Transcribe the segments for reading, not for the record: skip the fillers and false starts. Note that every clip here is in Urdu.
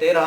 13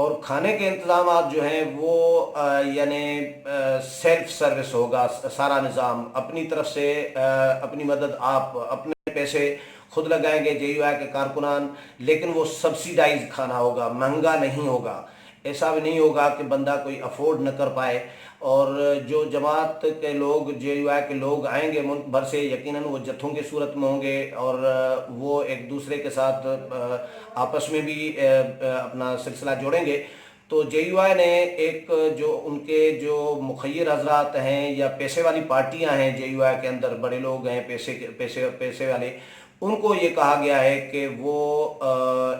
اور کھانے کے انتظامات جو ہیں وہ یعنی سیلف سروس ہوگا، سارا نظام اپنی طرف سے اپنی مدد آپ اپنے پیسے خود لگائیں گے جے یو آئی کے کارکنان، لیکن وہ سبسیڈائز کھانا ہوگا، مہنگا نہیں ہوگا۔ ایسا بھی نہیں ہوگا کہ بندہ کوئی افورڈ نہ کر پائے، اور جو جماعت کے لوگ جے یو آئی کے لوگ آئیں گے ملک بھر سے، یقیناً وہ جتھوں کی صورت میں ہوں گے، اور وہ ایک دوسرے کے ساتھ آپس میں بھی اپنا سلسلہ جوڑیں گے۔ تو جے یو آئی نے ایک جو ان کے جو مخیر حضرات ہیں یا پیسے والی پارٹیاں ہیں جے یو آئی کے اندر، بڑے لوگ ہیں پیسے والے، ان کو یہ کہا گیا ہے کہ وہ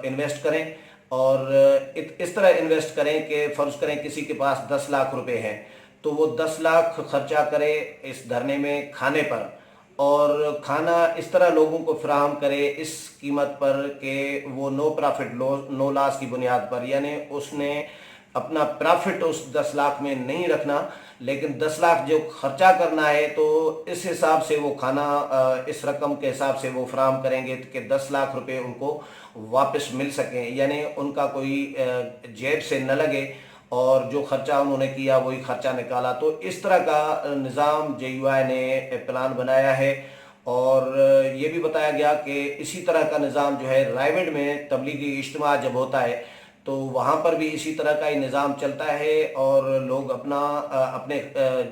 انویسٹ کریں، اور اس طرح انویسٹ کریں کہ فرض کریں کسی کے پاس 10 لاکھ روپے ہیں تو وہ 10 لاکھ خرچہ کرے اس دھرنے میں کھانے پر، اور کھانا اس طرح لوگوں کو فراہم کرے اس قیمت پر کہ وہ نو پرافٹ نو لاس کی بنیاد پر، یعنی اس نے اپنا پرافٹ اس 10 لاکھ میں نہیں رکھنا، لیکن 10 لاکھ جو خرچہ کرنا ہے تو اس حساب سے وہ کھانا اس رقم کے حساب سے وہ فراہم کریں گے کہ 10 لاکھ روپے ان کو واپس مل سکیں، یعنی ان کا کوئی جیب سے نہ لگے، اور جو خرچہ انہوں نے کیا وہی خرچہ نکالا۔ تو اس طرح کا نظام جے یو آئی نے پلان بنایا ہے، اور یہ بھی بتایا گیا کہ اسی طرح کا نظام جو ہے رائے گڑھ میں تبلیغی اجتماع جب ہوتا ہے تو وہاں پر بھی اسی طرح کا ہی نظام چلتا ہے، اور لوگ اپنے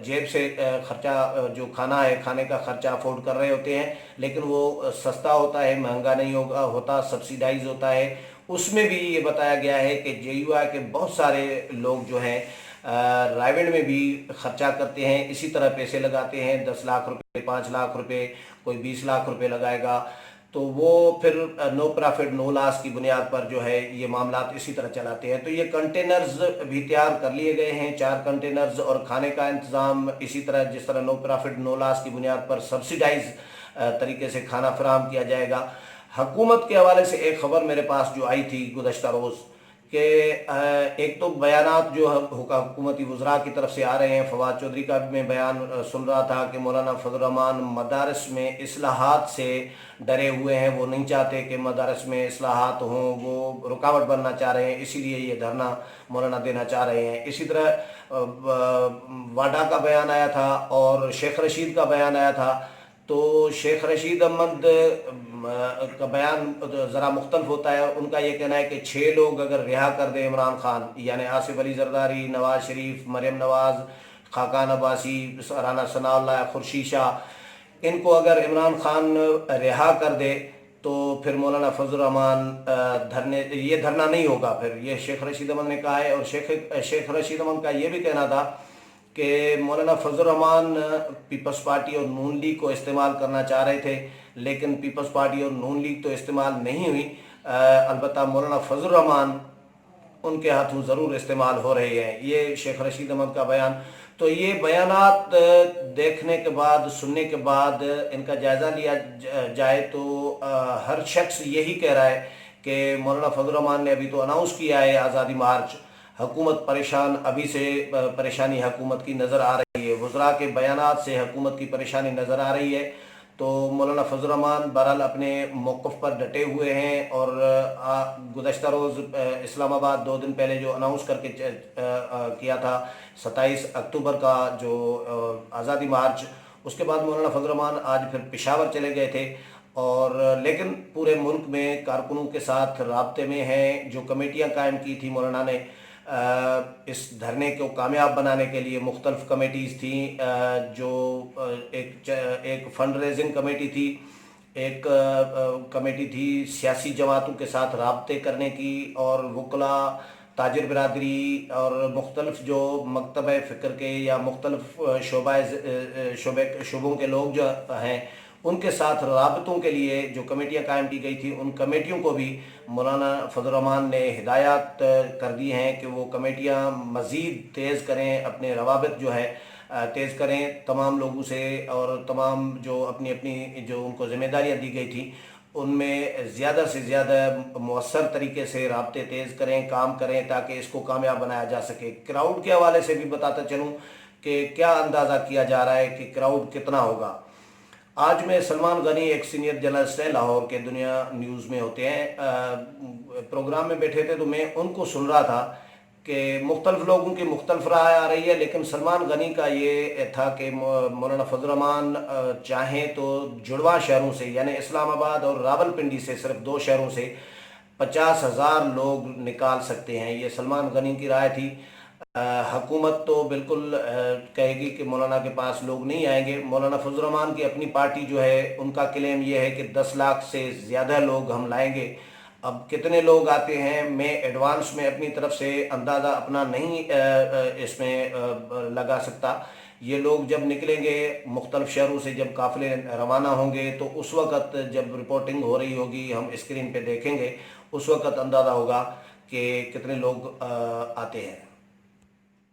جیب سے خرچہ جو کھانا ہے کھانے کا خرچہ افورڈ کر رہے ہوتے ہیں، لیکن وہ سستا ہوتا ہے، مہنگا نہیں ہوتا، سبسیڈائز ہوتا ہے۔ اس میں بھی یہ بتایا گیا ہے کہ جے یو آئی کے بہت سارے لوگ جو ہیں رائے گڑھ میں بھی خرچہ کرتے ہیں، اسی طرح پیسے لگاتے ہیں، 10 لاکھ روپے، 5 لاکھ روپے، کوئی 20 لاکھ روپے لگائے گا، تو وہ پھر نو پرافٹ نو لاس کی بنیاد پر جو ہے یہ معاملات اسی طرح چلاتے ہیں۔ تو یہ کنٹینرز بھی تیار کر لیے گئے ہیں، 4 کنٹینرز، اور کھانے کا انتظام اسی طرح جس طرح نو پرافٹ نو لاس کی بنیاد پر سبسیڈائز طریقے سے کھانا فراہم کیا جائے گا۔ حکومت کے حوالے سے ایک خبر میرے پاس جو آئی تھی گزشتہ روز، کہ ایک تو بیانات جو حکومتی وزراء کی طرف سے آ رہے ہیں، فواد چودھری کا بھی میں بیان سن رہا تھا کہ مولانا فضل الرحمان مدارس میں اصلاحات سے ڈرے ہوئے ہیں، وہ نہیں چاہتے کہ مدارس میں اصلاحات ہوں، وہ رکاوٹ بننا چاہ رہے ہیں، اسی لیے یہ دھرنا مولانا دینا چاہ رہے ہیں۔ اسی طرح واڈا کا بیان آیا تھا اور شیخ رشید کا بیان آیا تھا، تو شیخ رشید احمد کا بیان ذرا مختلف ہوتا ہے۔ ان کا یہ کہنا ہے کہ 6 لوگ اگر رہا کر دے عمران خان، یعنی آصف علی زرداری، نواز شریف، مریم نواز، خاقان عباسی، رانا ثناء اللہ، خورشید شاہ، ان کو اگر عمران خان رہا کر دے تو پھر مولانا فضل الرحمان یہ دھرنا نہیں ہوگا، پھر یہ شیخ رشید احمد نے کہا ہے۔ اور شیخ رشید احمد کا یہ بھی کہنا تھا کہ مولانا فضل الرحمان پیپلز پارٹی اور نون لیگ کو استعمال کرنا چاہ رہے تھے، لیکن پیپلز پارٹی اور نون لیگ تو استعمال نہیں ہوئی، البتہ مولانا فضل الرحمان ان کے ہاتھوں ضرور استعمال ہو رہے ہیں، یہ شیخ رشید احمد کا بیان۔ تو یہ بیانات دیکھنے کے بعد، سننے کے بعد ان کا جائزہ لیا جائے تو ہر شخص یہی کہہ رہا ہے کہ مولانا فضل الرحمان نے ابھی تو اناؤنس کیا ہے آزادی مارچ، حکومت پریشان، ابھی سے پریشانی حکومت کی نظر آ رہی ہے، وزراء کے بیانات سے حکومت کی پریشانی نظر آ رہی ہے۔ تو مولانا فضل الرحمان بہرحال اپنے موقف پر ڈٹے ہوئے ہیں، اور گزشتہ روز اسلام آباد 2 دن پہلے جو اناؤنس کر کے کیا تھا 27 اکتوبر کا جو آزادی مارچ، اس کے بعد مولانا فضل الرحمان آج پھر پشاور چلے گئے تھے، اور لیکن پورے ملک میں کارکنوں کے ساتھ رابطے میں ہیں۔ جو کمیٹیاں قائم کی تھی مولانا نے اس دھرنے کو کامیاب بنانے کے لیے، مختلف کمیٹیز تھیں، جو ایک فنڈ ریزنگ کمیٹی تھی، ایک کمیٹی تھی سیاسی جماعتوں کے ساتھ رابطے کرنے کی، اور وکلاء، تاجر برادری، اور مختلف جو مکتبہ فکر کے یا مختلف شعبوں کے لوگ جو ہیں ان کے ساتھ رابطوں کے لیے جو کمیٹیاں قائم کی گئی تھی، ان کمیٹیوں کو بھی مولانا فضل الرحمان نے ہدایات کر دی ہیں کہ وہ کمیٹیاں مزید تیز کریں، اپنے روابط جو ہے تیز کریں تمام لوگوں سے، اور تمام جو اپنی جو ان کو ذمہ داریاں دی گئی تھیں ان میں زیادہ سے زیادہ مؤثر طریقے سے رابطے تیز کریں، کام کریں، تاکہ اس کو کامیاب بنایا جا سکے۔ کراؤڈ کے حوالے سے بھی بتاتا چلوں کہ کیا اندازہ کیا جا رہا ہے کہ کراؤڈ کتنا ہوگا۔ آج میں سلمان غنی ایک سینئر جرنلسٹ ہے، لاہور کے دنیا نیوز میں ہوتے ہیں، پروگرام میں بیٹھے تھے تو میں ان کو سن رہا تھا کہ مختلف لوگوں کی مختلف رائے آ رہی ہے، لیکن سلمان غنی کا یہ تھا کہ مولانا فضل الرحمان چاہیں تو جڑواں شہروں سے یعنی اسلام آباد اور راول پنڈی سے صرف 2 شہروں سے 50,000 لوگ نکال سکتے ہیں۔ یہ سلمان غنی کی رائے تھی۔ حکومت تو بالکل کہے گی کہ مولانا کے پاس لوگ نہیں آئیں گے۔ مولانا فضل الرحمان کی اپنی پارٹی جو ہے ان کا کلیم یہ ہے کہ 10 لاکھ سے زیادہ لوگ ہم لائیں گے۔ اب کتنے لوگ آتے ہیں میں ایڈوانس میں اپنی طرف سے اندازہ اپنا نہیں اس میں لگا سکتا۔ یہ لوگ جب نکلیں گے مختلف شہروں سے، جب قافلے روانہ ہوں گے تو اس وقت جب رپورٹنگ ہو رہی ہوگی ہم اسکرین پہ دیکھیں گے، اس وقت اندازہ ہوگا کہ کتنے لوگ آتے ہیں۔